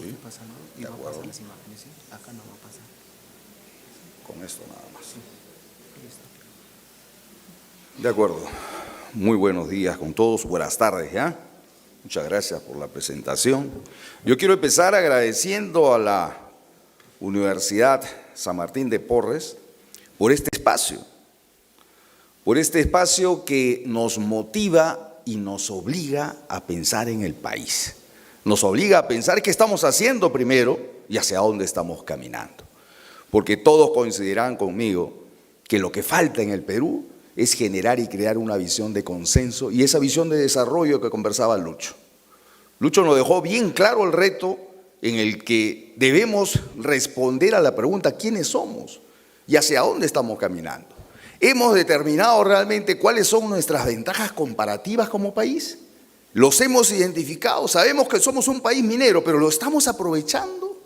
Sí, esté pasando y de va a acuerdo. pasar las imágenes, ¿sí? Acá no va a pasar. Con esto nada más. Sí, listo. De acuerdo. Muy buenos días con todos, buenas tardes ya. Muchas gracias por la presentación. Yo quiero empezar agradeciendo a la Universidad San Martín de Porres por este espacio que nos motiva y nos obliga a pensar en el país. Nos obliga a pensar qué estamos haciendo primero y hacia dónde estamos caminando. Porque todos coincidirán conmigo que lo que falta en el Perú es generar y crear una visión de consenso y esa visión de desarrollo que conversaba Lucho. Lucho nos dejó bien claro el reto en el que debemos responder a la pregunta ¿quiénes somos? Y hacia dónde estamos caminando. ¿Hemos determinado realmente cuáles son nuestras ventajas comparativas como país? ¿Los hemos identificado? Sabemos que somos un país minero, pero ¿lo estamos aprovechando?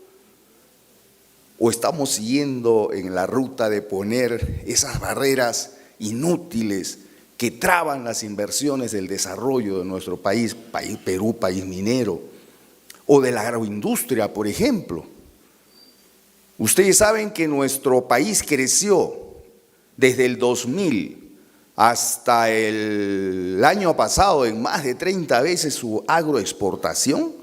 ¿O estamos siguiendo en la ruta de poner esas barreras inútiles que traban las inversiones del desarrollo de nuestro país, Perú, país minero, o de la agroindustria, por ejemplo? Ustedes saben que nuestro país creció desde el 2000 hasta el año pasado en más de 30 veces su agroexportación,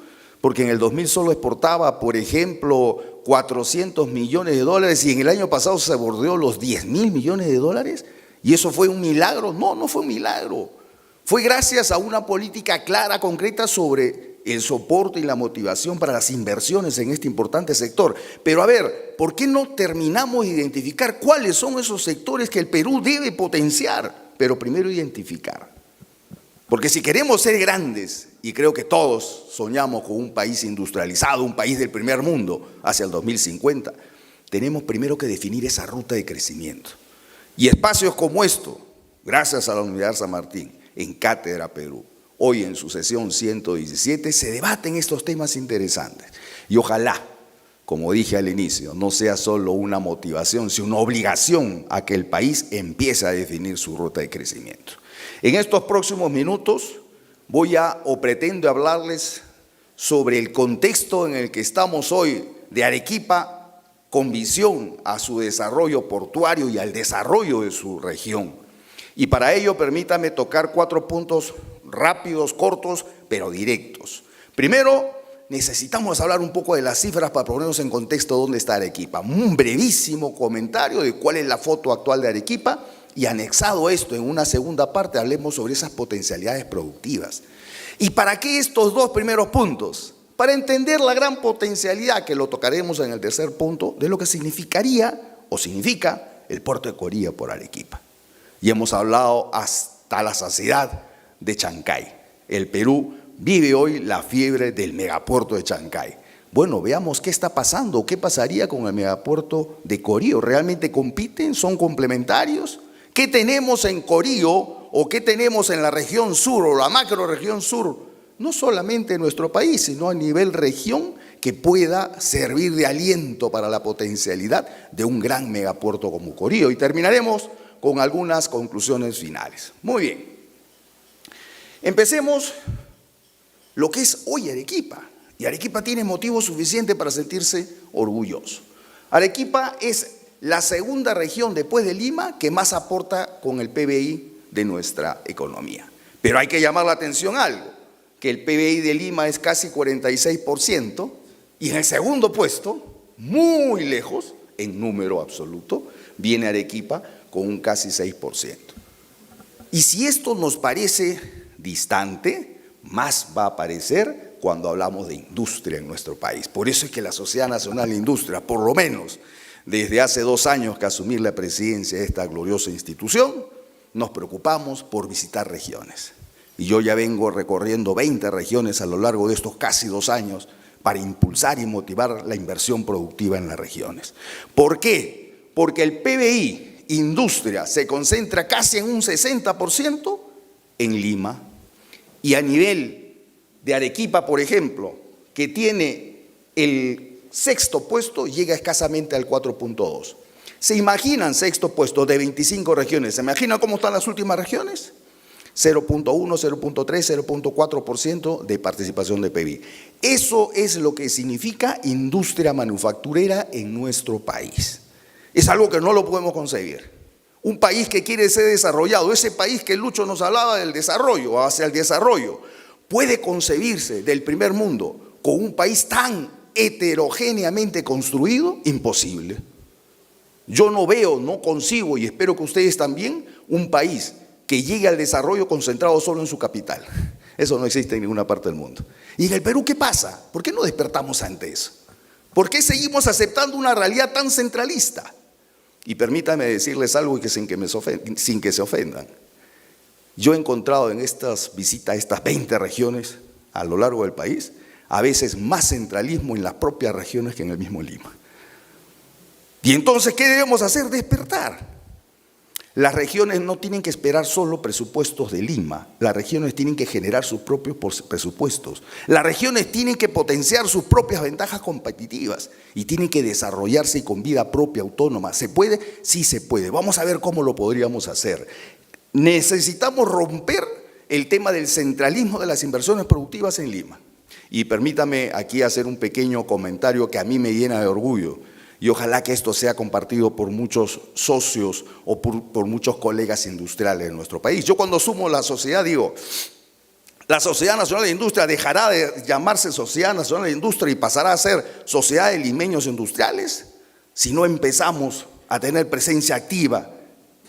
porque en el 2000 solo exportaba, por ejemplo, 400 millones de dólares y en el año pasado se bordeó los 10.000 millones de dólares. ¿Y eso fue un milagro? No, no fue un milagro. Fue gracias a una política clara, concreta sobre el soporte y la motivación para las inversiones en este importante sector. Pero a ver, ¿por qué no terminamos de identificar cuáles son esos sectores que el Perú debe potenciar? Pero primero identificar. Porque si queremos ser grandes, y creo que todos soñamos con un país industrializado, un país del primer mundo hacia el 2050, tenemos primero que definir esa ruta de crecimiento. Y espacios como esto, gracias a la Universidad San Martín, en Cátedra Perú, hoy en su sesión 117, se debaten estos temas interesantes. Y ojalá, como dije al inicio, no sea solo una motivación, sino una obligación a que el país empiece a definir su ruta de crecimiento. En estos próximos minutos pretendo hablarles sobre el contexto en el que estamos hoy de Arequipa, con visión a su desarrollo portuario y al desarrollo de su región. Y para ello permítame tocar 4 puntos rápidos, cortos, pero directos. Primero, necesitamos hablar un poco de las cifras para ponernos en contexto dónde está Arequipa. Un brevísimo comentario de cuál es la foto actual de Arequipa y anexado esto en una segunda parte hablemos sobre esas potencialidades productivas. ¿Y para qué estos 2 primeros puntos? Para entender la gran potencialidad, que lo tocaremos en el tercer punto, de lo que significaría o significa el puerto de Coría por Arequipa. Y hemos hablado hasta la saciedad de Chancay. El Perú vive hoy la fiebre del megapuerto de Chancay. Bueno, veamos qué está pasando, qué pasaría con el megapuerto de Corío. ¿Realmente compiten? ¿Son complementarios? ¿Qué tenemos en Corío o qué tenemos en la región sur o la macro región sur? No solamente en nuestro país, sino a nivel región, que pueda servir de aliento para la potencialidad de un gran megapuerto como Corío. Y terminaremos con algunas conclusiones finales. Muy bien. Empecemos lo que es hoy Arequipa. Y Arequipa tiene motivo suficiente para sentirse orgulloso. Arequipa es la segunda región después de Lima que más aporta con el PBI de nuestra economía. Pero hay que llamar la atención a algo, que el PBI de Lima es casi 46% y en el segundo puesto, muy lejos, en número absoluto, viene Arequipa con un casi 6%. Y si esto nos parece distante, más va a parecer cuando hablamos de industria en nuestro país. Por eso es que la Sociedad Nacional de Industria, por lo menos desde hace 2 años que asumí la presidencia de esta gloriosa institución, nos preocupamos por visitar regiones. Y yo ya vengo recorriendo 20 regiones a lo largo de estos casi 2 años para impulsar y motivar la inversión productiva en las regiones. ¿Por qué? Porque el PBI, industria, se concentra casi en un 60% en Lima. Y a nivel de Arequipa, por ejemplo, que tiene el 6.º puesto, llega escasamente al 4.2. ¿Se imaginan 6.º puesto de 25 regiones? ¿Se imaginan cómo están las últimas regiones? 0.1, 0.3, 0.4% de participación de PIB. Eso es lo que significa industria manufacturera en nuestro país. Es algo que no lo podemos concebir. Un país que quiere ser desarrollado, ese país que Lucho nos hablaba del desarrollo, hacia el desarrollo, puede concebirse del primer mundo con un país tan heterogéneamente construido, imposible. Yo no veo, no concibo, y espero que ustedes también, un país que llegue al desarrollo concentrado solo en su capital. Eso no existe en ninguna parte del mundo. ¿Y en el Perú qué pasa? ¿Por qué no despertamos ante eso? ¿Por qué seguimos aceptando una realidad tan centralista? Y permítanme decirles algo y sin que se ofendan. Yo he encontrado en estas visitas a estas 20 regiones a lo largo del país, a veces más centralismo en las propias regiones que en el mismo Lima. Y entonces, ¿qué debemos hacer? Despertar. Las regiones no tienen que esperar solo presupuestos de Lima, las regiones tienen que generar sus propios presupuestos, las regiones tienen que potenciar sus propias ventajas competitivas y tienen que desarrollarse y con vida propia, autónoma. ¿Se puede? Sí se puede. Vamos a ver cómo lo podríamos hacer. Necesitamos romper el tema del centralismo de las inversiones productivas en Lima. Y permítame aquí hacer un pequeño comentario que a mí me llena de orgullo. Y ojalá que esto sea compartido por muchos socios o por muchos colegas industriales de nuestro país. Yo cuando sumo la sociedad digo, la Sociedad Nacional de Industria dejará de llamarse Sociedad Nacional de Industria y pasará a ser Sociedad de Limeños Industriales si no empezamos a tener presencia activa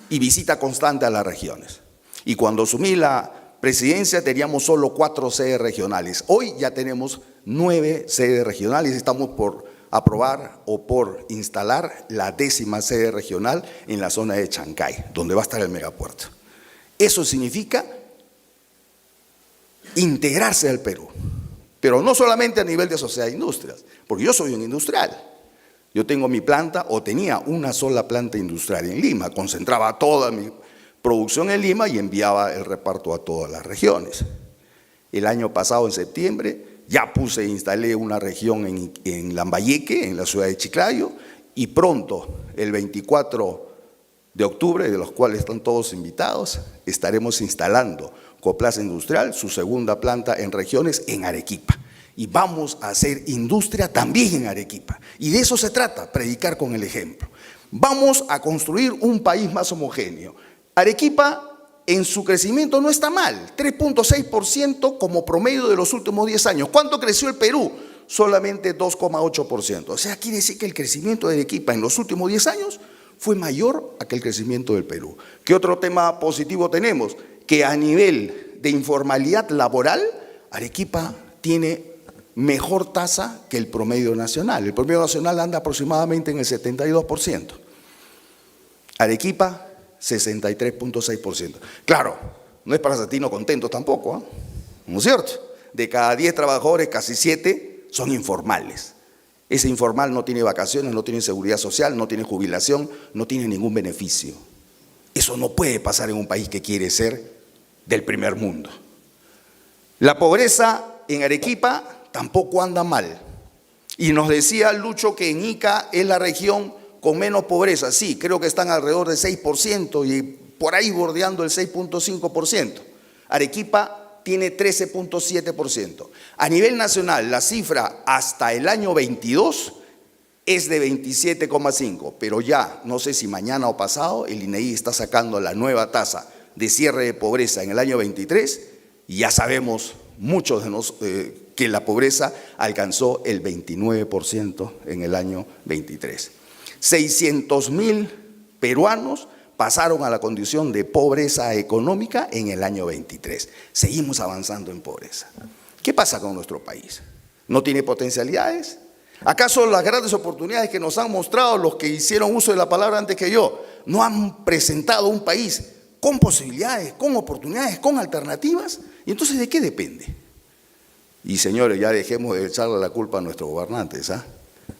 y visita constante a las regiones. Y cuando asumí la presidencia teníamos solo 4 sedes regionales. Hoy ya tenemos 9 sedes regionales y estamos por aprobar o por instalar la 10ª sede regional en la zona de Chancay, donde va a estar el megapuerto. Eso significa integrarse al Perú, pero no solamente a nivel de sociedad de industrias, porque yo soy un industrial. Yo tengo mi planta, o tenía una sola planta industrial en Lima, concentraba toda mi producción en Lima y enviaba el reparto a todas las regiones. El año pasado, en septiembre, ya instalé una región en Lambayeque, en la ciudad de Chiclayo, y pronto, el 24 de octubre, de los cuales están todos invitados, estaremos instalando Coplaza Industrial, su segunda planta en regiones, en Arequipa. Y vamos a hacer industria también en Arequipa. Y de eso se trata, predicar con el ejemplo. Vamos a construir un país más homogéneo. Arequipa, en su crecimiento no está mal, 3.6% como promedio de los últimos 10 años. ¿Cuánto creció el Perú? Solamente 2.8%. O sea, quiere decir que el crecimiento de Arequipa en los últimos 10 años fue mayor a que el crecimiento del Perú. ¿Qué otro tema positivo tenemos? Que a nivel de informalidad laboral, Arequipa tiene mejor tasa que el promedio nacional. El promedio nacional anda aproximadamente en el 72%. Arequipa, 63.6%. Claro, no es para sentirnos contentos tampoco, ¿eh? ¿No es cierto? De cada 10 trabajadores, casi 7 son informales. Ese informal no tiene vacaciones, no tiene seguridad social, no tiene jubilación, no tiene ningún beneficio. Eso no puede pasar en un país que quiere ser del primer mundo. La pobreza en Arequipa tampoco anda mal. Y nos decía Lucho que en Ica es la región con menos pobreza. Sí, creo que están alrededor del 6% y por ahí bordeando el 6.5%. Arequipa tiene 13.7%. A nivel nacional, la cifra hasta el año 22 es de 27,5%, pero ya, no sé si mañana o pasado, el INEGI está sacando la nueva tasa de cierre de pobreza en el año 23 y ya sabemos muchos de nosotros que la pobreza alcanzó el 29% en el año 23. 600.000 peruanos pasaron a la condición de pobreza económica en el año 23. Seguimos avanzando en pobreza. ¿Qué pasa con nuestro país? ¿No tiene potencialidades? ¿Acaso las grandes oportunidades que nos han mostrado los que hicieron uso de la palabra antes que yo no han presentado un país con posibilidades, con oportunidades, con alternativas? ¿Y entonces de qué depende? Y señores, ya dejemos de echarle la culpa a nuestros gobernantes, ¿ah?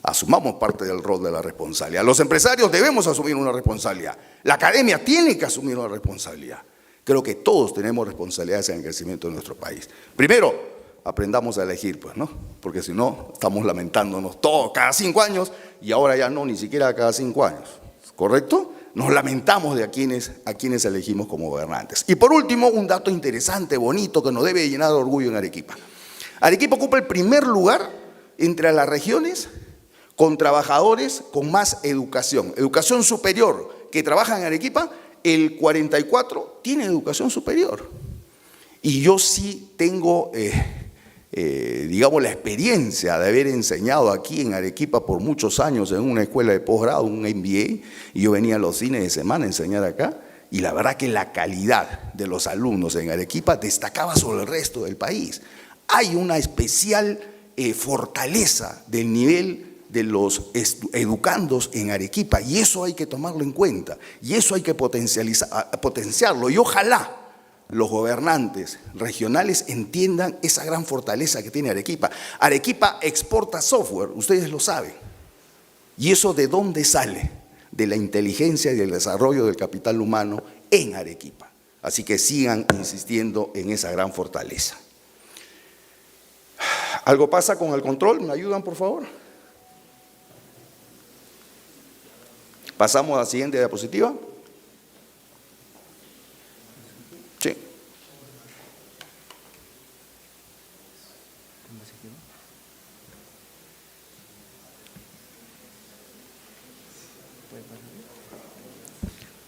Asumamos parte del rol de la responsabilidad. Los empresarios debemos asumir una responsabilidad. La academia tiene que asumir una responsabilidad. Creo que todos tenemos responsabilidades en el crecimiento de nuestro país. Primero, aprendamos a elegir, pues, ¿no? Porque si no, estamos lamentándonos todos cada 5 años y ahora ya no, ni siquiera cada 5 años. ¿Correcto? nos lamentamos de a quienes elegimos como gobernantes. Y por último, un dato interesante, bonito, que nos debe llenar de orgullo en Arequipa. Arequipa ocupa el primer lugar entre las regiones con trabajadores con más educación. Educación superior que trabajan en Arequipa, el 44 tiene educación superior. Y yo sí tengo, digamos, la experiencia de haber enseñado aquí en Arequipa por muchos años en una escuela de posgrado, un MBA, y yo venía a los fines de semana a enseñar acá, y la verdad que la calidad de los alumnos en Arequipa destacaba sobre el resto del país. Hay una especial fortaleza del nivel de los educandos en Arequipa, y eso hay que tomarlo en cuenta, y eso hay que potenciarlo, y ojalá los gobernantes regionales entiendan esa gran fortaleza que tiene Arequipa. Arequipa exporta software, ustedes lo saben, y eso ¿de dónde sale? De la inteligencia y del desarrollo del capital humano en Arequipa. Así que sigan insistiendo en esa gran fortaleza. ¿Algo pasa con el control? ¿Me ayudan, por favor? Pasamos a la siguiente diapositiva. Sí.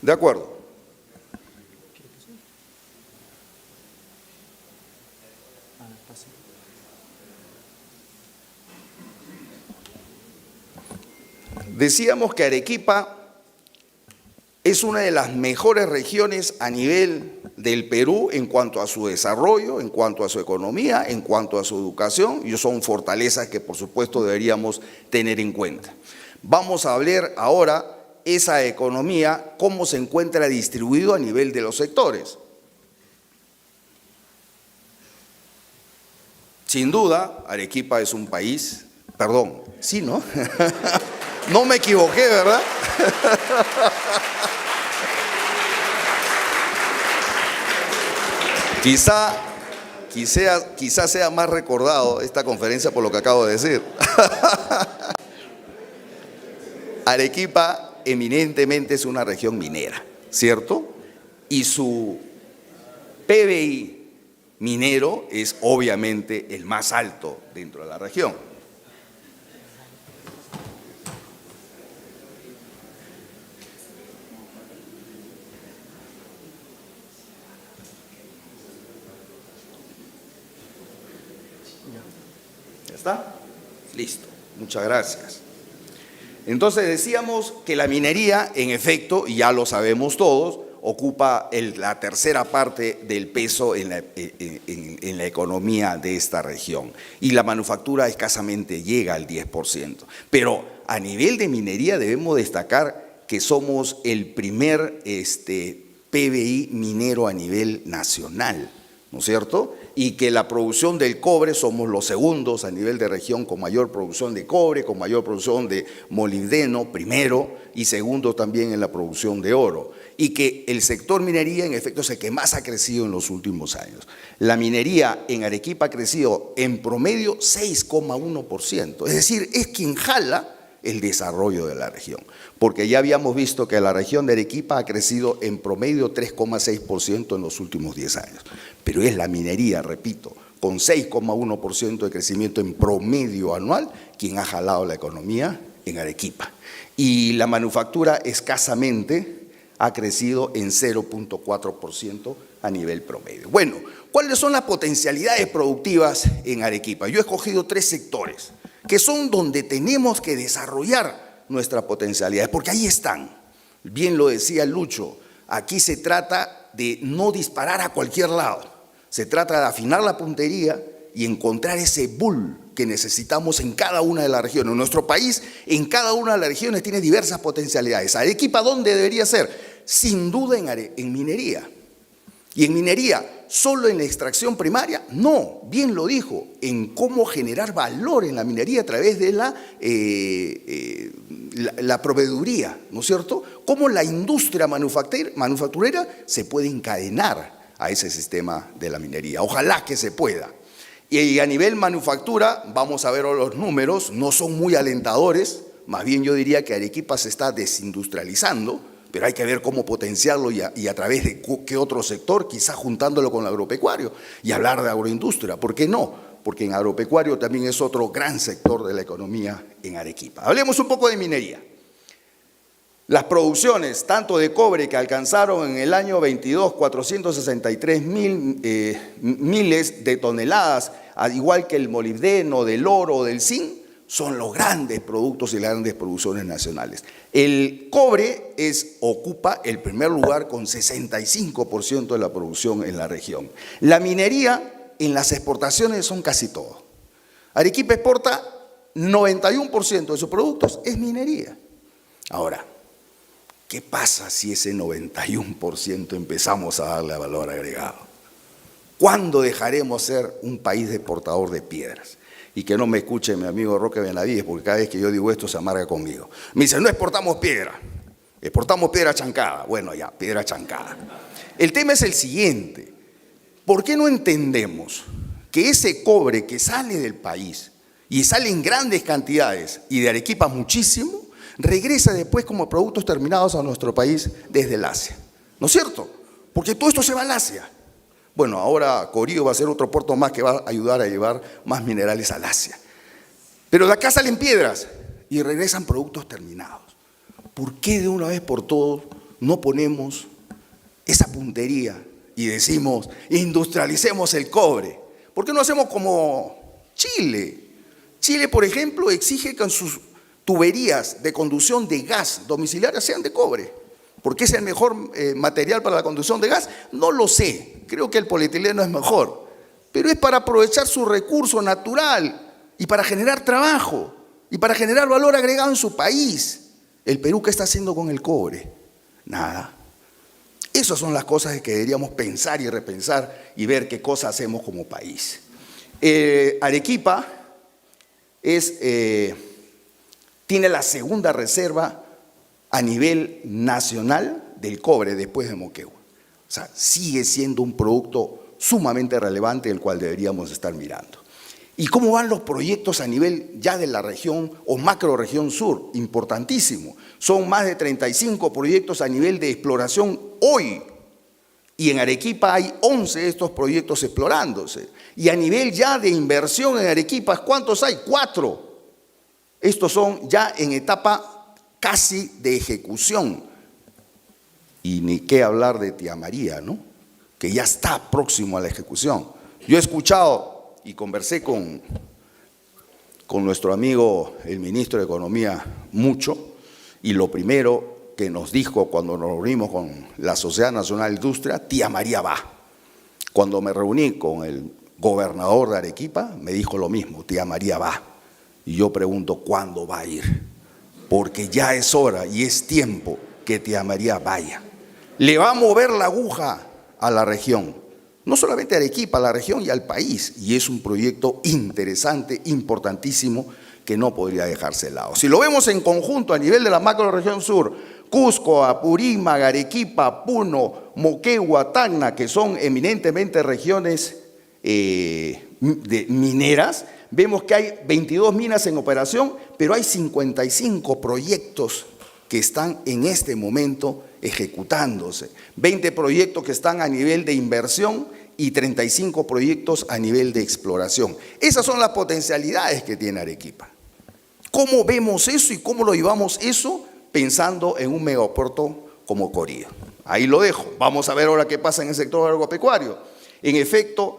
De acuerdo. Decíamos que Arequipa es una de las mejores regiones a nivel del Perú en cuanto a su desarrollo, en cuanto a su economía, en cuanto a su educación, y son fortalezas que por supuesto deberíamos tener en cuenta. Vamos a ver ahora esa economía, cómo se encuentra distribuido a nivel de los sectores. Sin duda, Arequipa es un país, perdón, sí, ¿no? No me equivoqué, ¿verdad? Quizá sea más recordado esta conferencia por lo que acabo de decir. Arequipa eminentemente es una región minera, ¿cierto? Y su PBI minero es obviamente el más alto dentro de la región. ¿Está? Listo. Muchas gracias. Entonces decíamos que la minería, en efecto, y ya lo sabemos todos, ocupa la tercera parte del peso en la economía de esta región. Y la manufactura escasamente llega al 10%. Pero a nivel de minería debemos destacar que somos el primer PBI minero a nivel nacional, ¿no es cierto? Y que la producción del cobre somos los segundos a nivel de región con mayor producción de cobre, con mayor producción de molibdeno, primero, y segundo también en la producción de oro. Y que el sector minería en efecto es el que más ha crecido en los últimos años. La minería en Arequipa ha crecido en promedio 6,1%, es decir, es quien jala el desarrollo de la región, porque ya habíamos visto que la región de Arequipa ha crecido en promedio 3,6% en los últimos 10 años, pero es la minería, repito, con 6,1% de crecimiento en promedio anual, quien ha jalado la economía en Arequipa. Y la manufactura escasamente ha crecido en 0,4% a nivel promedio. Bueno, ¿cuáles son las potencialidades productivas en Arequipa? Yo he escogido 3 sectores que son donde tenemos que desarrollar nuestras potencialidades, porque ahí están. Bien lo decía Lucho, aquí se trata de no disparar a cualquier lado, se trata de afinar la puntería y encontrar ese bull que necesitamos en cada una de las regiones. Nuestro país, en cada una de las regiones, tiene diversas potencialidades. Arequipa, ¿dónde debería ser? Sin duda en minería. Y en minería, ¿solo en la extracción primaria? No, bien lo dijo, en cómo generar valor en la minería a través de la proveeduría, ¿no es cierto? Cómo la industria manufacturera se puede encadenar a ese sistema de la minería. Ojalá que se pueda. Y a nivel manufactura, vamos a ver los números, no son muy alentadores, más bien yo diría que Arequipa se está desindustrializando, pero hay que ver cómo potenciarlo y a través de qué otro sector, quizás juntándolo con el agropecuario y hablar de agroindustria. ¿Por qué no? Porque en agropecuario también es otro gran sector de la economía en Arequipa. Hablemos un poco de minería. Las producciones, tanto de cobre, que alcanzaron en el año 22 463 miles de toneladas, al igual que el molibdeno, del oro, del zinc, son los grandes productos y las grandes producciones nacionales. El cobre ocupa el primer lugar con 65% de la producción en la región. La minería en las exportaciones son casi todo. Arequipa exporta 91% de sus productos, es minería. Ahora, ¿qué pasa si ese 91% empezamos a darle valor agregado? ¿Cuándo dejaremos ser un país exportador de piedras? Y que no me escuche mi amigo Roque Benavides, porque cada vez que yo digo esto se amarga conmigo. Me dice, no exportamos piedra, exportamos piedra chancada. Bueno, ya, piedra chancada. El tema es el siguiente. ¿Por qué no entendemos que ese cobre que sale del país y sale en grandes cantidades y de Arequipa muchísimo, regresa después como productos terminados a nuestro país desde el Asia? ¿No es cierto? Porque todo esto se va al Asia. Bueno, ahora Corío va a ser otro puerto más que va a ayudar a llevar más minerales al Asia. Pero de acá salen piedras y regresan productos terminados. ¿Por qué de una vez por todas no ponemos esa puntería y decimos, industrialicemos el cobre? ¿Por qué no hacemos como Chile? Chile, por ejemplo, exige que sus tuberías de conducción de gas domiciliaria sean de cobre. ¿Por qué es el mejor material para la conducción de gas? No lo sé, creo que el polietileno es mejor, pero es para aprovechar su recurso natural y para generar trabajo y para generar valor agregado en su país. ¿El Perú qué está haciendo con el cobre? Nada. Esas son las cosas que deberíamos pensar y repensar y ver qué cosas hacemos como país. Arequipa tiene la segunda reserva a nivel nacional del cobre después de Moquegua. O sea, sigue siendo un producto sumamente relevante el cual deberíamos estar mirando. ¿Y cómo van los proyectos a nivel ya de la región o macro región sur? Importantísimo. Son más de 35 proyectos a nivel de exploración hoy. Y en Arequipa hay 11 de estos proyectos explorándose. Y a nivel ya de inversión en Arequipa, ¿cuántos hay? 4. Estos son ya en etapa casi de ejecución. Y ni qué hablar de Tía María, ¿no? Que ya está próximo a la ejecución. Yo he escuchado y conversé con nuestro amigo, el ministro de Economía, mucho, y lo primero que nos dijo cuando nos reunimos con la Sociedad Nacional de Industria, Tía María va. Cuando me reuní con el gobernador de Arequipa, me dijo lo mismo, Tía María va. Y yo pregunto, ¿cuándo va a ir? Porque ya es hora y es tiempo que Tía María vaya. Le va a mover la aguja a la región, no solamente a Arequipa, a la región y al país. Y es un proyecto interesante, importantísimo, que no podría dejarse de lado. Si lo vemos en conjunto a nivel de la macro-región sur, Cusco, Apurímac, Arequipa, Puno, Moquegua, Tacna, que son eminentemente regiones mineras, vemos que hay 22 minas en operación, pero hay 55 proyectos que están en este momento ejecutándose. 20 proyectos que están a nivel de inversión y 35 proyectos a nivel de exploración. Esas son las potencialidades que tiene Arequipa. ¿Cómo vemos eso y cómo lo llevamos eso pensando en un megapuerto como Corío? Ahí lo dejo. Vamos a ver ahora qué pasa en el sector agropecuario. En efecto,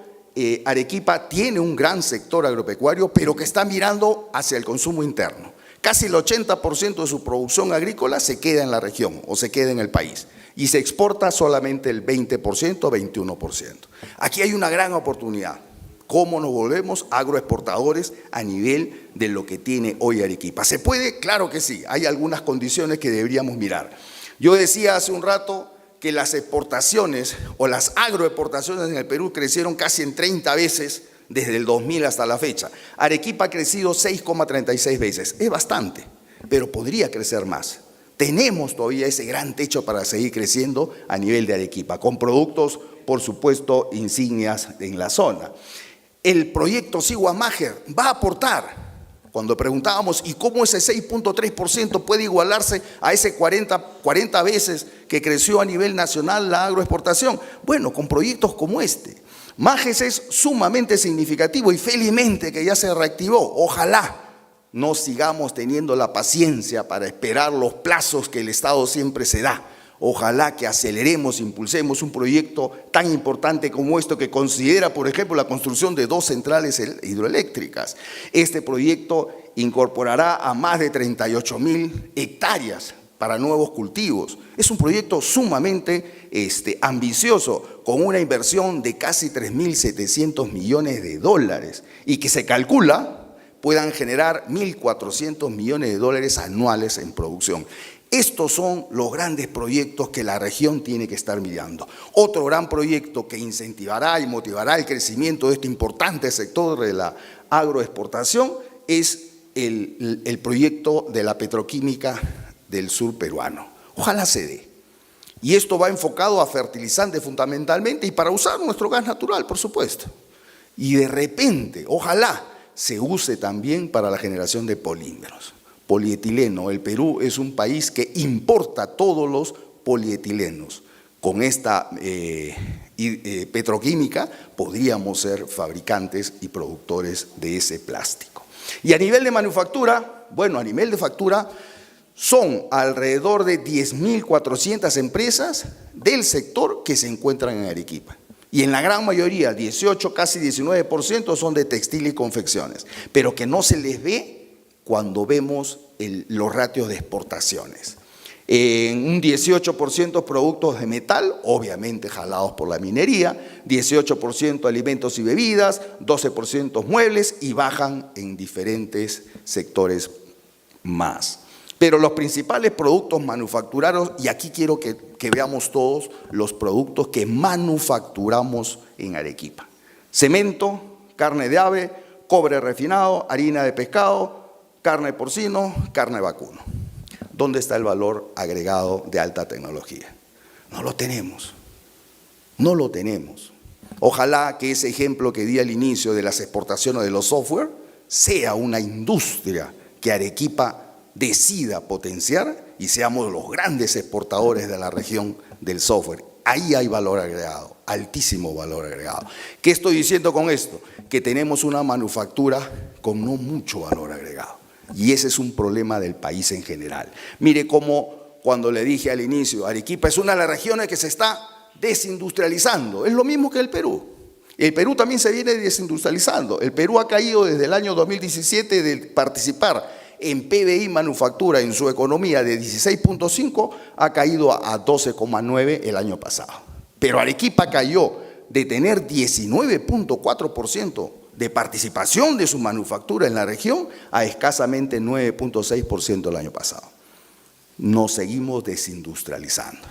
Arequipa tiene un gran sector agropecuario, pero que está mirando hacia el consumo interno. Casi el 80% de su producción agrícola se queda en la región o se queda en el país y se exporta solamente el 20%, 21%. Aquí hay una gran oportunidad. ¿Cómo nos volvemos agroexportadores a nivel de lo que tiene hoy Arequipa? ¿Se puede? Claro que sí. Hay algunas condiciones que deberíamos mirar. Yo decía hace un rato que las exportaciones o las agroexportaciones en el Perú crecieron casi en 30 veces desde el 2000 hasta la fecha. Arequipa ha crecido 6,36 veces. Es bastante, pero podría crecer más. Tenemos todavía ese gran techo para seguir creciendo a nivel de Arequipa, con productos, por supuesto, insignias en la zona. El proyecto Sigua Máger va a aportar cuando preguntábamos, ¿y cómo ese 6.3% puede igualarse a ese 40 veces que creció a nivel nacional la agroexportación? Bueno, con proyectos como este. Majes es sumamente significativo y felizmente que ya se reactivó. Ojalá no sigamos teniendo la paciencia para esperar los plazos que el Estado siempre se da. Ojalá que aceleremos, impulsemos un proyecto tan importante como esto, que considera, por ejemplo, la construcción de 2 centrales hidroeléctricas. Este proyecto incorporará a más de 38.000 hectáreas para nuevos cultivos. Es un proyecto sumamente ambicioso, con una inversión de casi 3.700 millones de dólares y que se calcula puedan generar 1.400 millones de dólares anuales en producción. Estos son los grandes proyectos que la región tiene que estar mirando. Otro gran proyecto que incentivará y motivará el crecimiento de este importante sector de la agroexportación es el proyecto de la petroquímica del sur peruano. Ojalá se dé. Y esto va enfocado a fertilizantes fundamentalmente y para usar nuestro gas natural, por supuesto. Y de repente, ojalá se use también para la generación de polímeros. Polietileno. El Perú es un país que importa todos los polietilenos. Con esta petroquímica podríamos ser fabricantes y productores de ese plástico. Y a nivel de manufactura, bueno, a nivel de factura, son alrededor de 10.400 empresas del sector que se encuentran en Arequipa. Y en la gran mayoría, 18, casi 19%, son de textil y confecciones, pero que no se les ve cuando vemos los ratios de exportaciones. En un 18% productos de metal, obviamente jalados por la minería, 18% alimentos y bebidas, 12% muebles y bajan en diferentes sectores más. Pero los principales productos manufacturados, y aquí quiero que veamos todos los productos que manufacturamos en Arequipa: cemento, carne de ave, cobre refinado, harina de pescado, carne de porcino, carne de vacuno. ¿Dónde está el valor agregado de alta tecnología? No lo tenemos, no lo tenemos. Ojalá que ese ejemplo que di al inicio de las exportaciones de los software sea una industria que Arequipa decida potenciar y seamos los grandes exportadores de la región del software. Ahí hay valor agregado, altísimo valor agregado. ¿Qué estoy diciendo con esto? Que tenemos una manufactura con no mucho valor agregado. Y ese es un problema del país en general. Mire cómo, cuando le dije al inicio, Arequipa es una de las regiones que se está desindustrializando. Es lo mismo que el Perú. El Perú también se viene desindustrializando. El Perú ha caído desde el año 2017 de participar en PBI manufactura en su economía de 16.5, ha caído a 12,9 el año pasado. Pero Arequipa cayó de tener 19.4% de participación de su manufactura en la región a escasamente 9.6% el año pasado. Nos seguimos desindustrializando.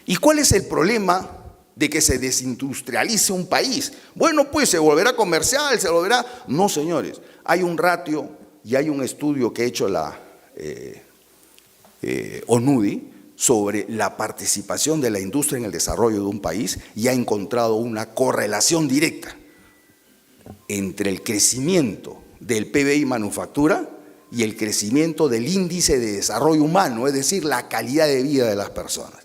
¿Y cuál es el problema de que se desindustrialice un país? Bueno, pues se volverá comercial, se volverá… No, señores, hay un ratio y hay un estudio que ha hecho la ONUDI sobre la participación de la industria en el desarrollo de un país y ha encontrado una correlación directa entre el crecimiento del PBI manufactura y el crecimiento del índice de desarrollo humano, es decir, la calidad de vida de las personas.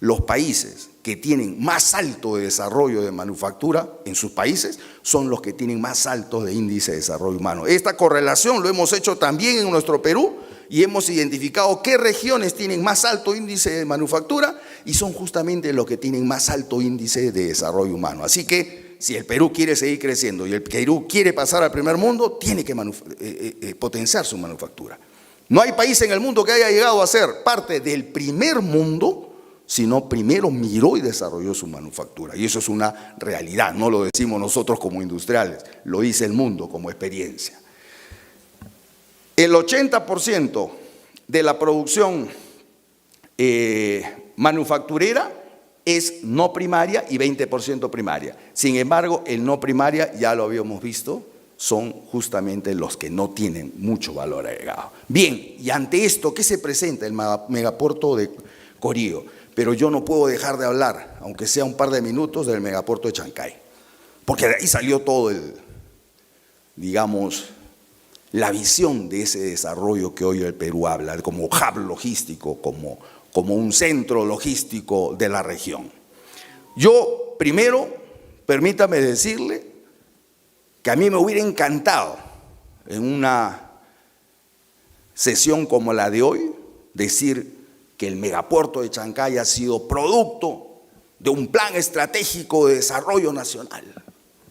Los países que tienen más alto de desarrollo de manufactura en sus países son los que tienen más alto de índice de desarrollo humano. Esta correlación lo hemos hecho también en nuestro Perú y hemos identificado qué regiones tienen más alto índice de manufactura y son justamente los que tienen más alto índice de desarrollo humano. Así que si el Perú quiere seguir creciendo y el Perú quiere pasar al primer mundo, tiene que potenciar su manufactura. No hay país en el mundo que haya llegado a ser parte del primer mundo, sino primero miró y desarrolló su manufactura. Y eso es una realidad, no lo decimos nosotros como industriales, lo dice el mundo como experiencia. El 80% de la producción manufacturera es no primaria y 20% primaria. Sin embargo, el no primaria, ya lo habíamos visto, son justamente los que no tienen mucho valor agregado. Bien, y ante esto, ¿qué se presenta? El megapuerto de Corío. Pero yo no puedo dejar de hablar, aunque sea un par de minutos, del megapuerto de Chancay. Porque de ahí salió todo el, digamos, la visión de ese desarrollo que hoy el Perú habla, como hub logístico, como un centro logístico de la región. Yo, primero, permítame decirle que a mí me hubiera encantado en una sesión como la de hoy decir que el megapuerto de Chancay ha sido producto de un plan estratégico de desarrollo nacional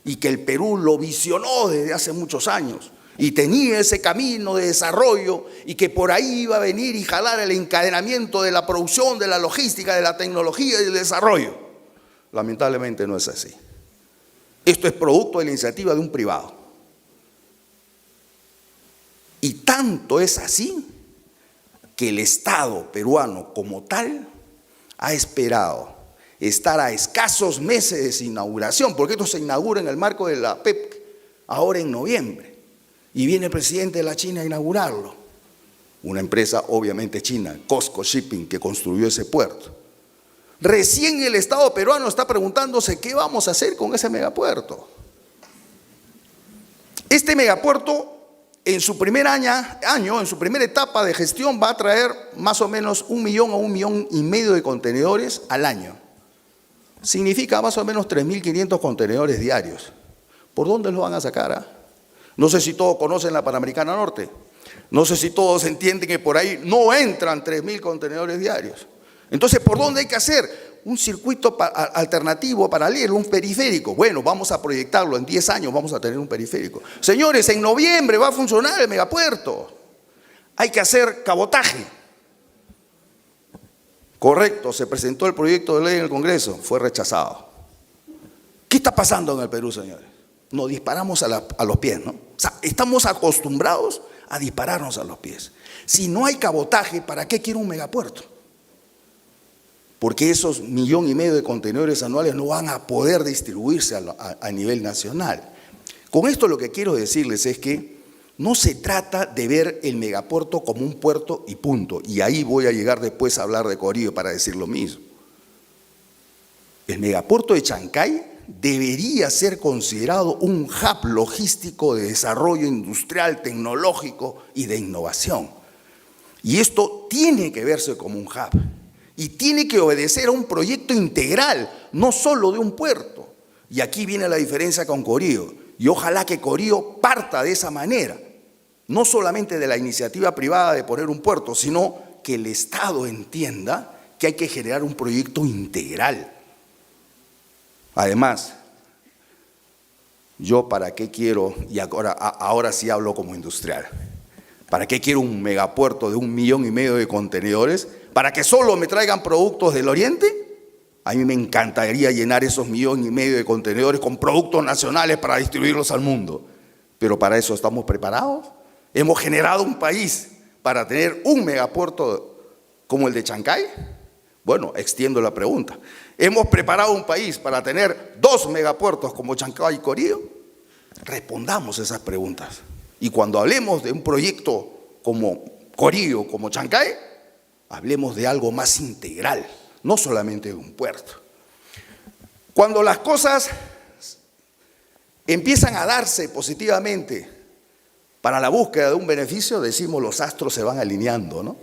y que el Perú lo visionó desde hace muchos años y tenía ese camino de desarrollo y que por ahí iba a venir y jalar el encadenamiento de la producción, de la logística, de la tecnología y del desarrollo. Lamentablemente no es así. Esto es producto de la iniciativa de un privado. Y tanto es así que el Estado peruano como tal ha esperado estar a escasos meses de su inauguración, porque esto se inaugura en el marco de la PEC, ahora en noviembre, y viene el presidente de la China a inaugurarlo, una empresa obviamente china, COSCO Shipping, que construyó ese puerto. Recién el Estado peruano está preguntándose qué vamos a hacer con ese megapuerto. Este megapuerto en su primer año, en su primera etapa de gestión, va a traer más o menos 1 millón a 1,5 millones de contenedores al año. Significa más o menos 3.500 contenedores diarios. ¿Por dónde los van a sacar? No sé si todos conocen la Panamericana Norte. No sé si todos entienden que por ahí no entran 3.000 contenedores diarios. Entonces, ¿por dónde hay que hacer? Un circuito alternativo, paralelo, un periférico. Bueno, vamos a proyectarlo, en 10 años vamos a tener un periférico. Señores, en noviembre va a funcionar el megapuerto. Hay que hacer cabotaje. Correcto, se presentó el proyecto de ley en el Congreso, fue rechazado. ¿Qué está pasando en el Perú, señores? Nos disparamos a los pies, ¿no? O sea, estamos acostumbrados a dispararnos a los pies. Si no hay cabotaje, ¿para qué quiero un megapuerto? Porque esos 1,5 millones de contenedores anuales no van a poder distribuirse a nivel nacional. Con esto lo que quiero decirles es que no se trata de ver el megapuerto como un puerto y punto. Y ahí voy a llegar después a hablar de Corío para decir lo mismo. El megapuerto de Chancay debería ser considerado un hub logístico de desarrollo industrial, tecnológico y de innovación. Y esto tiene que verse como un hub. Y tiene que obedecer a un proyecto integral, no solo de un puerto. Y aquí viene la diferencia con Corío. Y ojalá que Corío parta de esa manera. No solamente de la iniciativa privada de poner un puerto, sino que el Estado entienda que hay que generar un proyecto integral. Además, yo para qué quiero, y ahora sí hablo como industrial, ¿para qué quiero un megapuerto de 1,5 millones de contenedores? ¿Para que solo me traigan productos del Oriente? A mí me encantaría llenar esos 1,5 millones de contenedores con productos nacionales para distribuirlos al mundo. Pero para eso estamos preparados. Hemos generado un país para tener un megapuerto como el de Chancay. Bueno, extiendo la pregunta. ¿Hemos preparado un país para tener 2 megapuertos como Chancay y Corío? Respondamos esas preguntas. Y cuando hablemos de un proyecto como Corío, como Chancay, hablemos de algo más integral, no solamente de un puerto. Cuando las cosas empiezan a darse positivamente para la búsqueda de un beneficio, decimos los astros se van alineando, ¿no?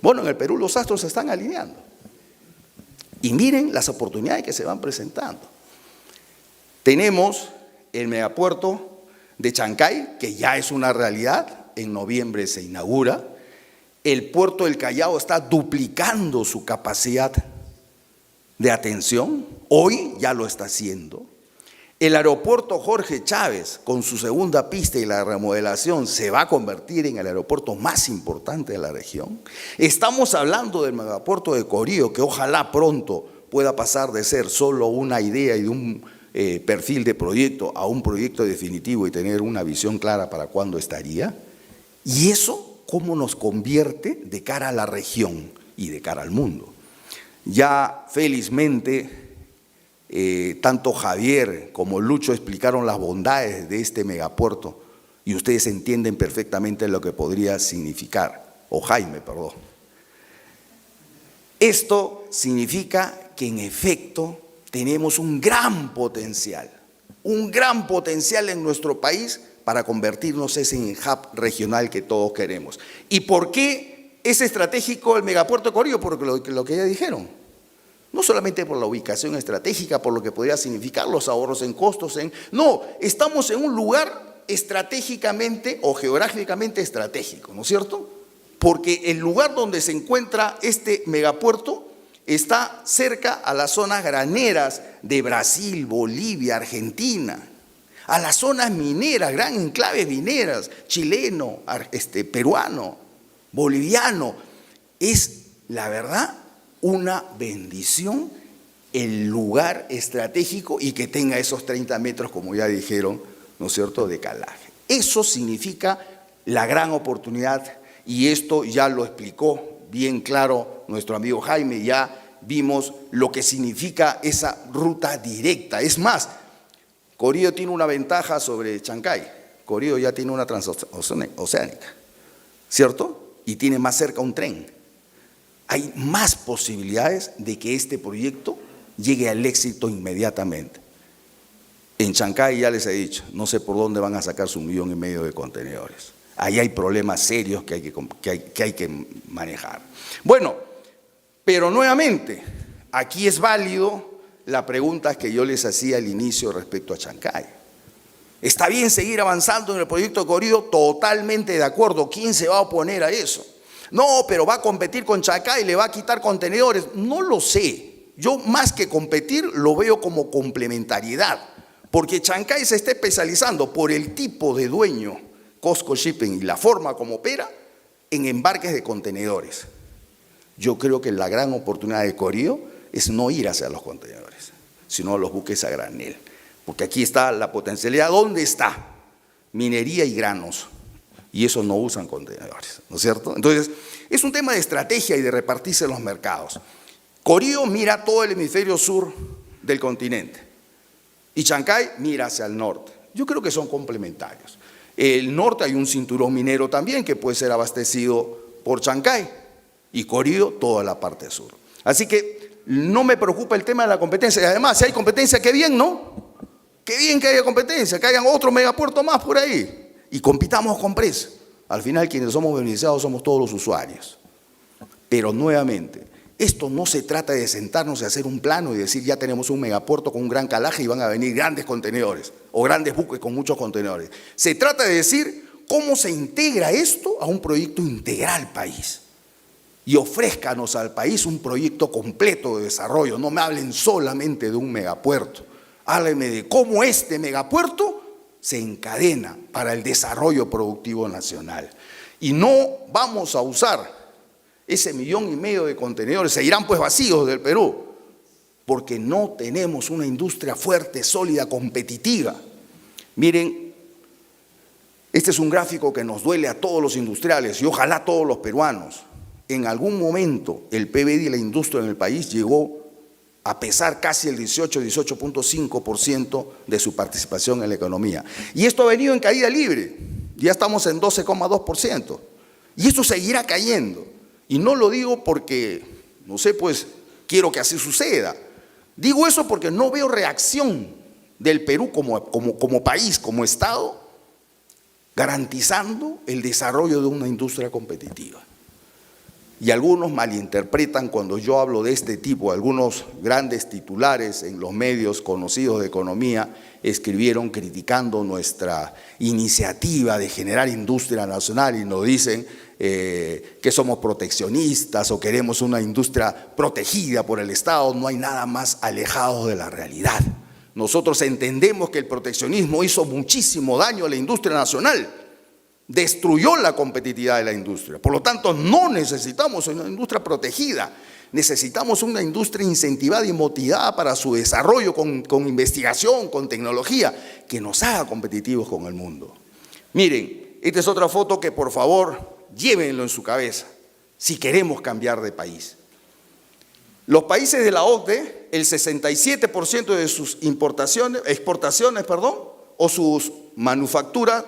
Bueno, en el Perú los astros se están alineando. Y miren las oportunidades que se van presentando. Tenemos el megapuerto de Chancay, que ya es una realidad, en noviembre se inaugura. El puerto del Callao está duplicando su capacidad de atención, hoy ya lo está haciendo. El aeropuerto Jorge Chávez, con su segunda pista y la remodelación, se va a convertir en el aeropuerto más importante de la región. Estamos hablando del megapuerto de Corío, que ojalá pronto pueda pasar de ser solo una idea y de un perfil de proyecto a un proyecto definitivo y tener una visión clara para cuándo estaría. Y eso, ¿cómo nos convierte de cara a la región y de cara al mundo? Ya felizmente, tanto Javier como Lucho explicaron las bondades de este megapuerto y ustedes entienden perfectamente lo que podría significar, o Jaime, perdón. Esto significa que en efecto tenemos un gran potencial en nuestro país para convertirnos en el hub regional que todos queremos. ¿Y por qué es estratégico el megapuerto de Corío? Por lo que ya dijeron. No solamente por la ubicación estratégica, por lo que podría significar los ahorros en costos. No, estamos en un lugar estratégicamente o geográficamente estratégico, ¿no es cierto? Porque el lugar donde se encuentra este megapuerto está cerca a las zonas graneras de Brasil, Bolivia, Argentina, a las zonas mineras, gran enclaves mineras, chileno, peruano, boliviano. Es, la verdad, una bendición el lugar estratégico y que tenga esos 30 metros, como ya dijeron, ¿no es cierto?, de calaje. Eso significa la gran oportunidad, y esto ya lo explicó bien claro nuestro amigo Jaime. Ya vimos lo que significa esa ruta directa. Es más, Corío tiene una ventaja sobre Chancay. Corío ya tiene una transoceánica, ¿cierto? Y tiene más cerca un tren. Hay más posibilidades de que este proyecto llegue al éxito inmediatamente. En Chancay ya les he dicho, no sé por dónde van a sacar su 1,5 millones de contenedores. Ahí hay problemas serios que hay que manejar. Bueno, pero nuevamente, aquí es válido la pregunta que yo les hacía al inicio respecto a Chancay. ¿Está bien seguir avanzando en el proyecto de Corío? Totalmente de acuerdo. ¿Quién se va a oponer a eso? No, pero va a competir con Chancay y le va a quitar contenedores. No lo sé. Yo más que competir lo veo como complementariedad, porque Chancay se está especializando por el tipo de dueño, COSCO Shipping, y la forma como opera, en embarques de contenedores. Yo creo que la gran oportunidad de Corío es no ir hacia los contenedores, sino a los buques a granel, porque aquí está la potencialidad. ¿Dónde está? Minería y granos, y esos no usan contenedores, ¿no es cierto? Entonces, es un tema de estrategia y de repartirse los mercados. Corío mira todo el hemisferio sur del continente y Chancay mira hacia el norte. Yo creo que son complementarios. El norte hay un cinturón minero también que puede ser abastecido por Chancay, y Corío toda la parte sur. Así que no me preocupa el tema de la competencia. Y además, si hay competencia, qué bien, ¿no? Qué bien que haya competencia, que haya otro megapuerto más por ahí y compitamos con precio. Al final, quienes somos beneficiados somos todos los usuarios. Pero nuevamente, esto no se trata de sentarnos y hacer un plano y decir ya tenemos un megapuerto con un gran calaje y van a venir grandes contenedores o grandes buques con muchos contenedores. Se trata de decir cómo se integra esto a un proyecto integral país. Y ofrézcanos al país un proyecto completo de desarrollo. No me hablen solamente de un megapuerto. Háblenme de cómo este megapuerto se encadena para el desarrollo productivo nacional. Y no vamos a usar ese 1,5 millones de contenedores, se irán pues vacíos del Perú, porque no tenemos una industria fuerte, sólida, competitiva. Miren, este es un gráfico que nos duele a todos los industriales y ojalá a todos los peruanos. En algún momento el PBI de la industria en el país llegó a pesar casi el 18.5% de su participación en la economía. Y esto ha venido en caída libre, ya estamos en 12,2%. Y esto seguirá cayendo. Y no lo digo porque, no sé, pues quiero que así suceda. Digo eso porque no veo reacción del Perú como país, como Estado, garantizando el desarrollo de una industria competitiva. Y algunos malinterpretan cuando yo hablo de este tipo. Algunos grandes titulares en los medios conocidos de economía escribieron criticando nuestra iniciativa de generar industria nacional y nos dicen que somos proteccionistas o queremos una industria protegida por el Estado. No hay nada más alejado de la realidad. Nosotros entendemos que el proteccionismo hizo muchísimo daño a la industria nacional. Destruyó la competitividad de la industria. Por lo tanto, no necesitamos una industria protegida, necesitamos una industria incentivada y motivada para su desarrollo con investigación, con tecnología, que nos haga competitivos con el mundo. Miren, esta es otra foto que por favor llévenlo en su cabeza, si queremos cambiar de país. Los países de la OCDE, el 67% de sus exportaciones, o sus manufacturas,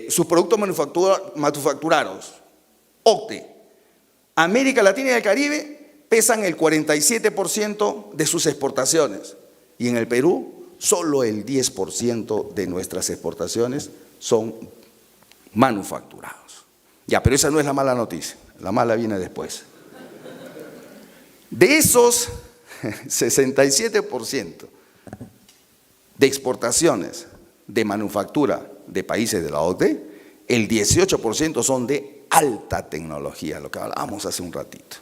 sus productos manufacturados, OCDE, América Latina y el Caribe pesan el 47% de sus exportaciones y en el Perú solo el 10% de nuestras exportaciones son manufacturados. Ya, pero esa no es la mala noticia, la mala viene después. De esos 67% de exportaciones de manufactura de países de la OCDE, el 18% son de alta tecnología, lo que hablábamos hace un ratito.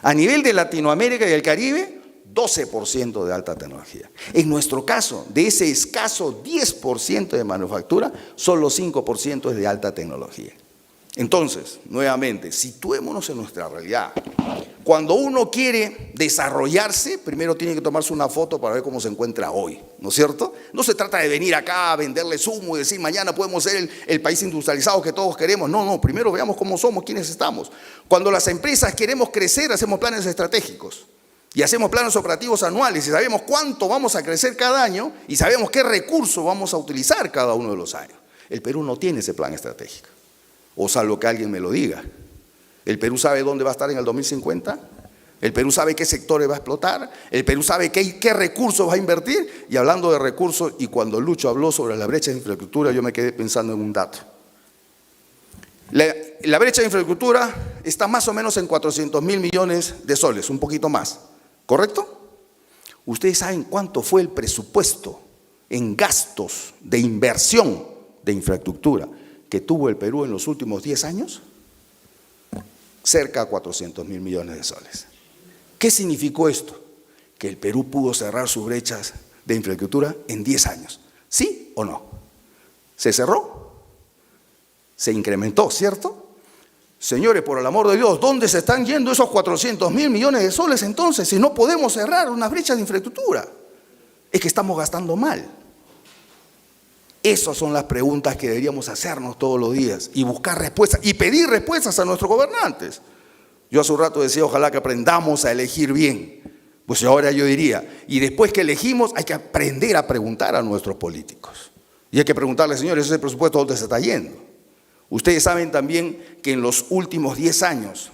A nivel de Latinoamérica y el Caribe, 12% de alta tecnología. En nuestro caso, de ese escaso 10% de manufactura, solo 5% es de alta tecnología. Entonces, nuevamente, situémonos en nuestra realidad. Cuando uno quiere desarrollarse, primero tiene que tomarse una foto para ver cómo se encuentra hoy, ¿no es cierto? No se trata de venir acá a venderle humo y decir mañana podemos ser el país industrializado que todos queremos. No, primero veamos cómo somos, quiénes estamos. Cuando las empresas queremos crecer, hacemos planes estratégicos y hacemos planes operativos anuales y sabemos cuánto vamos a crecer cada año y sabemos qué recursos vamos a utilizar cada uno de los años. El Perú no tiene ese plan estratégico, o salvo que alguien me lo diga. ¿El Perú sabe dónde va a estar en el 2050? ¿El Perú sabe qué sectores va a explotar? ¿El Perú sabe qué recursos va a invertir? Y hablando de recursos, y cuando Lucho habló sobre la brecha de infraestructura, yo me quedé pensando en un dato. La brecha de infraestructura está más o menos en 400.000 millones de soles, un poquito más, ¿correcto? ¿Ustedes saben cuánto fue el presupuesto en gastos de inversión de infraestructura que tuvo el Perú en los últimos 10 años? Cerca de 400.000 millones de soles. ¿Qué significó esto? Que el Perú pudo cerrar sus brechas de infraestructura en 10 años. ¿Sí o no? ¿Se cerró? ¿Se incrementó, cierto? Señores, por el amor de Dios, ¿dónde se están yendo esos 400.000 millones de soles entonces si no podemos cerrar una brecha de infraestructura? Es que estamos gastando mal. Esas son las preguntas que deberíamos hacernos todos los días y buscar respuestas y pedir respuestas a nuestros gobernantes. Yo hace un rato decía, ojalá que aprendamos a elegir bien. Pues ahora yo diría, y después que elegimos hay que aprender a preguntar a nuestros políticos. Y hay que preguntarles, señores, ese presupuesto ¿dónde se está yendo? Ustedes saben también que en los últimos 10 años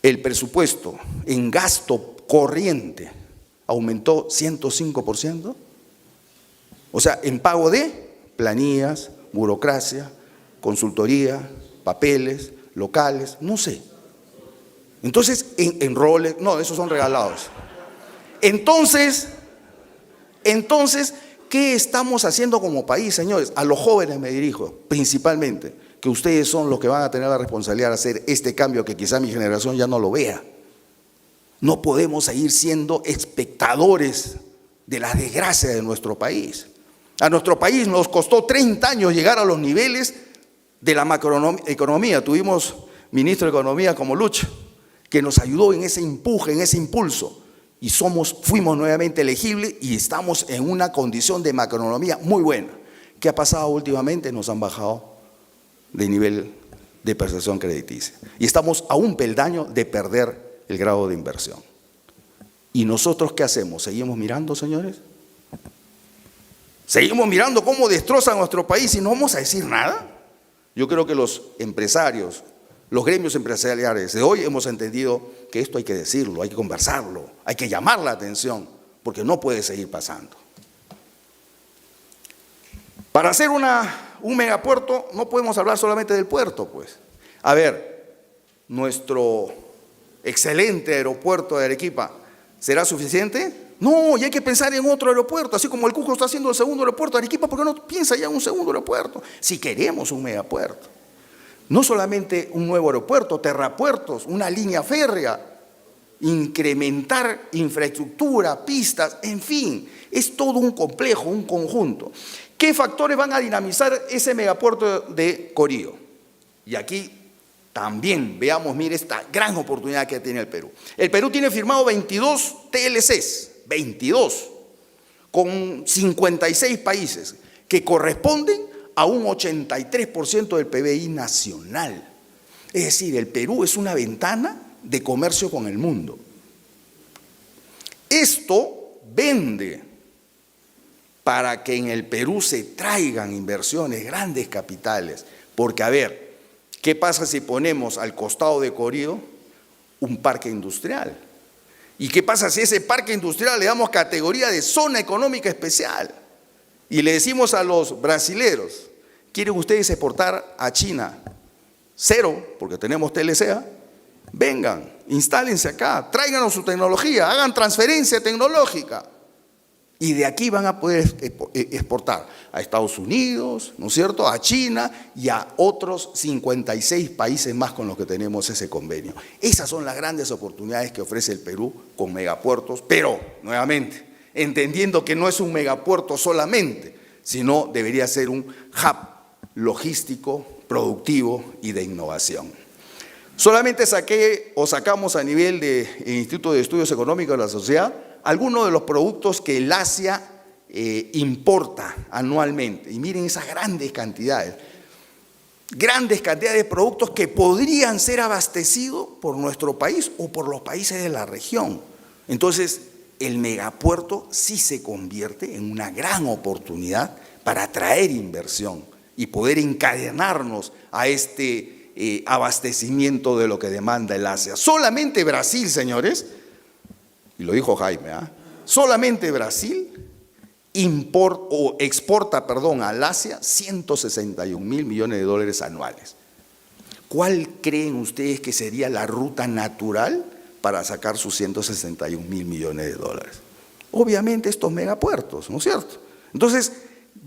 el presupuesto en gasto corriente aumentó 105%. O sea, en pago de planillas, burocracia, consultoría, papeles, locales, no sé. Entonces, en roles, no, esos son regalados. Entonces, ¿qué estamos haciendo como país, señores? A los jóvenes me dirijo, principalmente, que ustedes son los que van a tener la responsabilidad de hacer este cambio que quizá mi generación ya no lo vea. No podemos seguir siendo espectadores de la desgracia de nuestro país. A nuestro país nos costó 30 años llegar a los niveles de la macroeconomía. Tuvimos ministro de Economía como Lucho, que nos ayudó en ese empuje, en ese impulso. Y fuimos nuevamente elegibles y estamos en una condición de macroeconomía muy buena. ¿Qué ha pasado últimamente? Nos han bajado de nivel de percepción crediticia. Y estamos a un peldaño de perder el grado de inversión. ¿Y nosotros qué hacemos? ¿Seguimos mirando, señores? ¿Seguimos mirando cómo destroza nuestro país y no vamos a decir nada? Yo creo que los empresarios, los gremios empresariales de hoy hemos entendido que esto hay que decirlo, hay que conversarlo, hay que llamar la atención, porque no puede seguir pasando. Para hacer un megapuerto no podemos hablar solamente del puerto, pues. A ver, nuestro excelente aeropuerto de Arequipa, ¿será suficiente? No, y hay que pensar en otro aeropuerto, así como el Cusco está haciendo el segundo aeropuerto de Arequipa, ¿por qué no piensa ya en un segundo aeropuerto? Si queremos un megapuerto. No solamente un nuevo aeropuerto, terrapuertos, una línea férrea, incrementar infraestructura, pistas, en fin, es todo un complejo, un conjunto. ¿Qué factores van a dinamizar ese megapuerto de Corío? Y aquí también veamos, mire, esta gran oportunidad que tiene el Perú. El Perú tiene firmado 22 TLCs, 22, con 56 países, que corresponden a un 83% del PBI nacional. Es decir, el Perú es una ventana de comercio con el mundo. Esto vende para que en el Perú se traigan inversiones, grandes capitales. Porque, a ver, ¿qué pasa si ponemos al costado de Corío un parque industrial? ¿Y qué pasa si a ese parque industrial le damos categoría de zona económica especial? Y le decimos a los brasileros, ¿quieren ustedes exportar a China? Cero, porque tenemos TLCA. Vengan, instálense acá, tráiganos su tecnología, hagan transferencia tecnológica. Y de aquí van a poder exportar a Estados Unidos, ¿no es cierto?, a China y a otros 56 países más con los que tenemos ese convenio. Esas son las grandes oportunidades que ofrece el Perú con megapuertos, pero, nuevamente, entendiendo que no es un megapuerto solamente, sino debería ser un hub logístico, productivo y de innovación. Solamente sacamos a nivel del Instituto de Estudios Económicos de la Sociedad algunos de los productos que el Asia importa anualmente. Y miren esas grandes cantidades de productos que podrían ser abastecidos por nuestro país o por los países de la región. Entonces, el megapuerto sí se convierte en una gran oportunidad para atraer inversión y poder encadenarnos a este abastecimiento de lo que demanda el Asia. Solamente Brasil, señores, y lo dijo Jaime, solamente Brasil exporta al Asia 161 mil millones de dólares anuales. ¿Cuál creen ustedes que sería la ruta natural para sacar sus 161 mil millones de dólares? Obviamente estos megapuertos, ¿no es cierto? Entonces,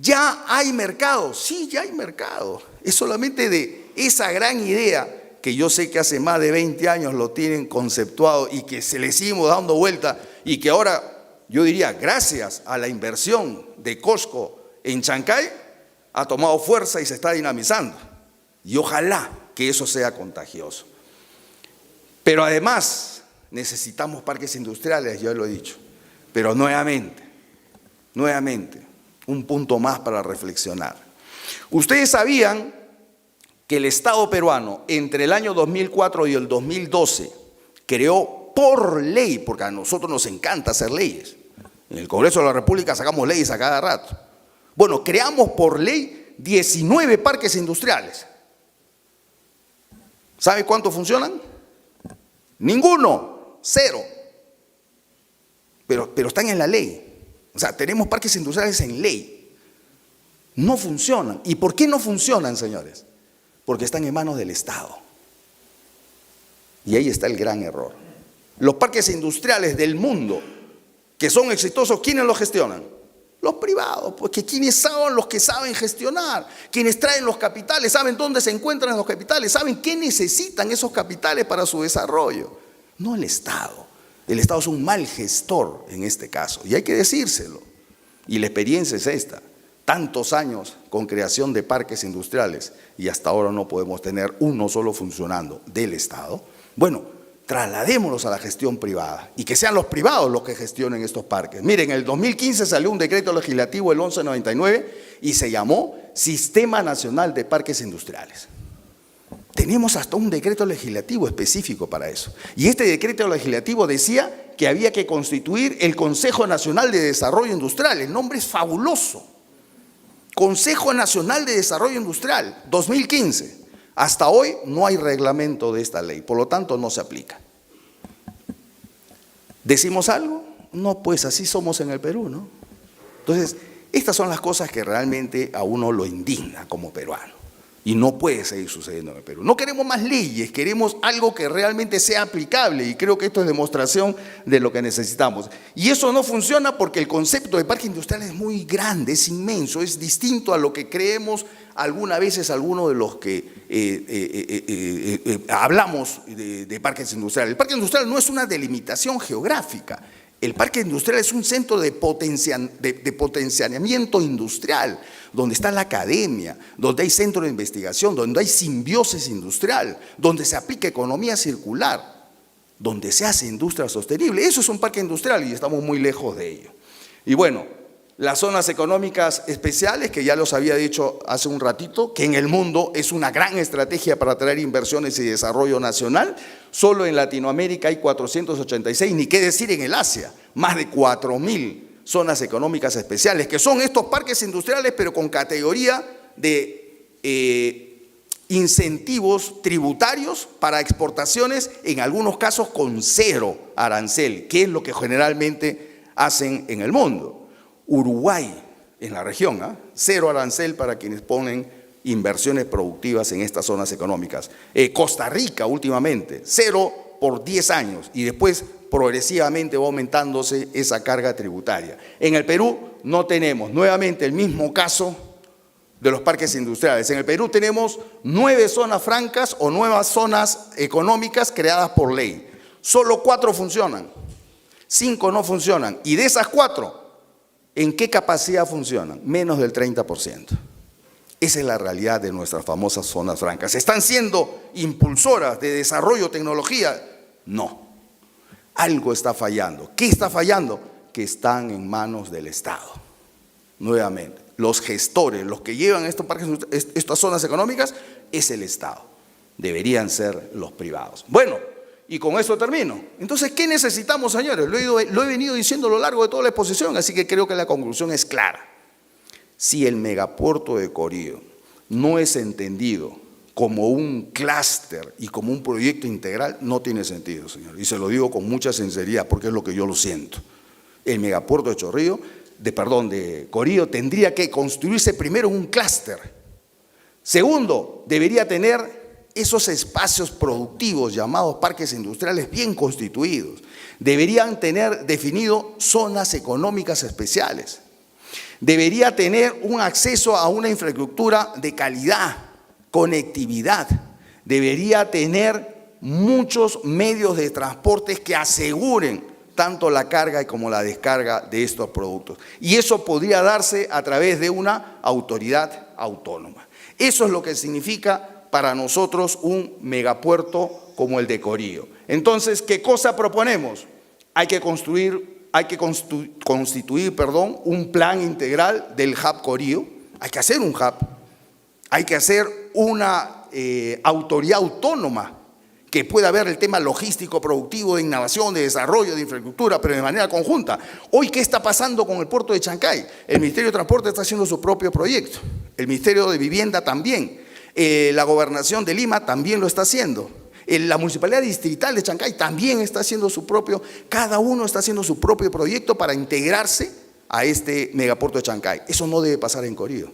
¿ya hay mercado? Sí, ya hay mercado. Es solamente de esa gran idea que yo sé que hace más de 20 años lo tienen conceptuado y que se le seguimos dando vuelta y que ahora, yo diría, gracias a la inversión de Costco en Chancay, ha tomado fuerza y se está dinamizando. Y ojalá que eso sea contagioso. Pero además necesitamos parques industriales, ya lo he dicho. Pero nuevamente, un punto más para reflexionar. Ustedes sabían que el Estado peruano entre el año 2004 y el 2012 creó por ley, porque a nosotros nos encanta hacer leyes, en el Congreso de la República sacamos leyes a cada rato. Bueno, creamos por ley 19 parques industriales. ¿Sabe cuántos funcionan? Ninguno, cero. Pero están en la ley. O sea, tenemos parques industriales en ley. No funcionan. ¿Y por qué no funcionan, señores? Porque están en manos del Estado. Y ahí está el gran error. Los parques industriales del mundo que son exitosos, ¿quiénes los gestionan? Los privados, porque quienes son los que saben gestionar, quienes traen los capitales, saben dónde se encuentran los capitales, saben qué necesitan esos capitales para su desarrollo. No el Estado. El Estado es un mal gestor en este caso, y hay que decírselo. Y la experiencia es esta. Tantos años con creación de parques industriales y hasta ahora no podemos tener uno solo funcionando del Estado. Bueno, trasladémoslos a la gestión privada y que sean los privados los que gestionen estos parques. Miren, en el 2015 salió un decreto legislativo, el 1199, y se llamó Sistema Nacional de Parques Industriales. Tenemos hasta un decreto legislativo específico para eso. Y este decreto legislativo decía que había que constituir el Consejo Nacional de Desarrollo Industrial. El nombre es fabuloso. Consejo Nacional de Desarrollo Industrial, 2015. Hasta hoy no hay reglamento de esta ley, por lo tanto no se aplica. ¿Decimos algo? No, pues así somos en el Perú, ¿no? Entonces, estas son las cosas que realmente a uno lo indigna como peruano. Y no puede seguir sucediendo en el Perú. No queremos más leyes, queremos algo que realmente sea aplicable, y creo que esto es demostración de lo que necesitamos. Y eso no funciona porque el concepto de parque industrial es muy grande, es inmenso, es distinto a lo que creemos algunas veces algunos de los que hablamos de parques industriales. El parque industrial no es una delimitación geográfica. El parque industrial es un centro de potenciamiento industrial, donde está la academia, donde hay centro de investigación, donde hay simbiosis industrial, donde se aplica economía circular, donde se hace industria sostenible. Eso es un parque industrial y estamos muy lejos de ello. Y bueno, las zonas económicas especiales, que ya los había dicho hace un ratito, que en el mundo es una gran estrategia para atraer inversiones y desarrollo nacional. Solo en Latinoamérica hay 486, ni qué decir en el Asia, más de 4.000 zonas económicas especiales, que son estos parques industriales, pero con categoría de incentivos tributarios para exportaciones, en algunos casos con cero arancel, que es lo que generalmente hacen en el mundo. Uruguay, en la región, cero arancel para quienes ponen inversiones productivas en estas zonas económicas. Costa Rica, últimamente, cero por 10 años y después progresivamente va aumentándose esa carga tributaria. En el Perú no tenemos, nuevamente, el mismo caso de los parques industriales. En el Perú tenemos 9 zonas francas o nuevas zonas económicas creadas por ley. Solo 4 funcionan, 5 no funcionan. Y de esas 4, ¿en qué capacidad funcionan? Menos del 30%. Esa es la realidad de nuestras famosas zonas francas. ¿Están siendo impulsoras de desarrollo, tecnología? No. Algo está fallando. ¿Qué está fallando? Que están en manos del Estado. Nuevamente, los gestores, los que llevan estos parques, estas zonas económicas, es el Estado. Deberían ser los privados. Bueno, y con eso termino. Entonces, ¿qué necesitamos, señores? Lo he venido diciendo a lo largo de toda la exposición, así que creo que la conclusión es clara. Si el megapuerto de Corío no es entendido como un clúster y como un proyecto integral, no tiene sentido, señor. Y se lo digo con mucha sinceridad porque es lo que yo lo siento. El megapuerto de Corío tendría que construirse primero un clúster. Segundo, debería tener esos espacios productivos llamados parques industriales bien constituidos. Deberían tener definido zonas económicas especiales. Debería tener un acceso a una infraestructura de calidad, conectividad. Debería tener muchos medios de transporte que aseguren tanto la carga como la descarga de estos productos. Y eso podría darse a través de una autoridad autónoma. Eso es lo que significa para nosotros un megapuerto como el de Corío. Entonces, ¿qué cosa proponemos? Hay que constituir un plan integral del hub Corío. Hay que hacer un hub. Hay que hacer una autoridad autónoma que pueda ver el tema logístico, productivo, de innovación, de desarrollo, de infraestructura, pero de manera conjunta. Hoy, ¿qué está pasando con el puerto de Chancay? El Ministerio de Transporte está haciendo su propio proyecto. El Ministerio de Vivienda también. La Gobernación de Lima también lo está haciendo. La Municipalidad Distrital de Chancay también está haciendo su propio, cada uno está haciendo su propio proyecto para integrarse a este megapuerto de Chancay. Eso no debe pasar en Corío.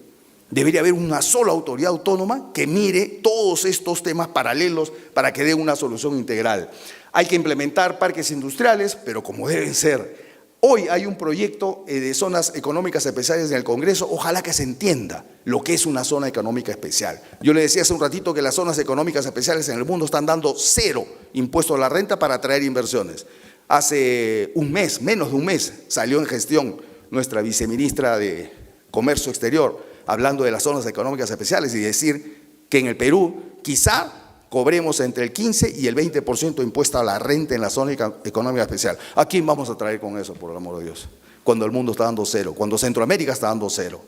Debería haber una sola autoridad autónoma que mire todos estos temas paralelos para que dé una solución integral. Hay que implementar parques industriales, pero como deben ser. Hoy hay un proyecto de zonas económicas especiales en el Congreso. Ojalá que se entienda lo que es una zona económica especial. Yo le decía hace un ratito que las zonas económicas especiales en el mundo están dando 0 impuesto a la renta para atraer inversiones. Hace un mes, menos de un mes, salió en gestión nuestra viceministra de Comercio Exterior hablando de las zonas económicas especiales y decir que en el Perú quizá cobremos entre el 15 y el 20% de impuesto a la renta en la zona económica especial. ¿A quién vamos a traer con eso, por el amor de Dios? Cuando el mundo está dando 0, cuando Centroamérica está dando 0.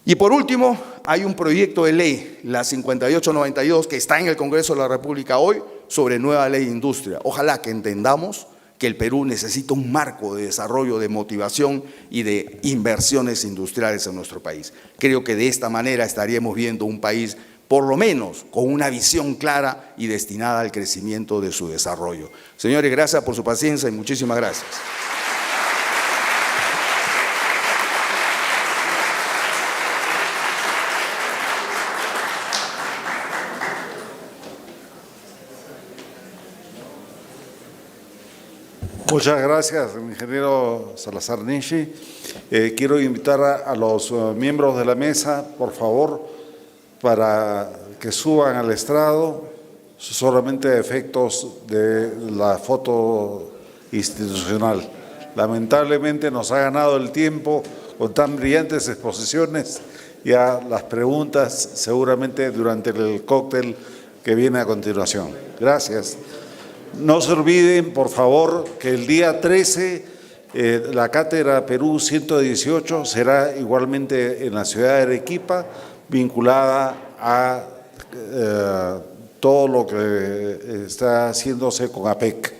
Y por último, hay un proyecto de ley, la 5892, que está en el Congreso de la República hoy, sobre nueva ley de industria. Ojalá que entendamos que el Perú necesita un marco de desarrollo, de motivación y de inversiones industriales en nuestro país. Creo que de esta manera estaríamos viendo un país por lo menos con una visión clara y destinada al crecimiento de su desarrollo. Señores, gracias por su paciencia y muchísimas gracias. Muchas gracias, ingeniero Salazar Nishi. Quiero invitar a los miembros de la mesa, por favor, para que suban al estrado, solamente a efectos de la foto institucional. Lamentablemente nos ha ganado el tiempo con tan brillantes exposiciones, ya las preguntas seguramente durante el cóctel que viene a continuación. Gracias. No se olviden, por favor, que el día 13 la Cátedra Perú 118 será igualmente en la ciudad de Arequipa, vinculada a todo lo que está haciéndose con APEC.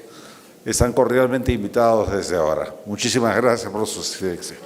Están cordialmente invitados desde ahora. Muchísimas gracias por su asistencia.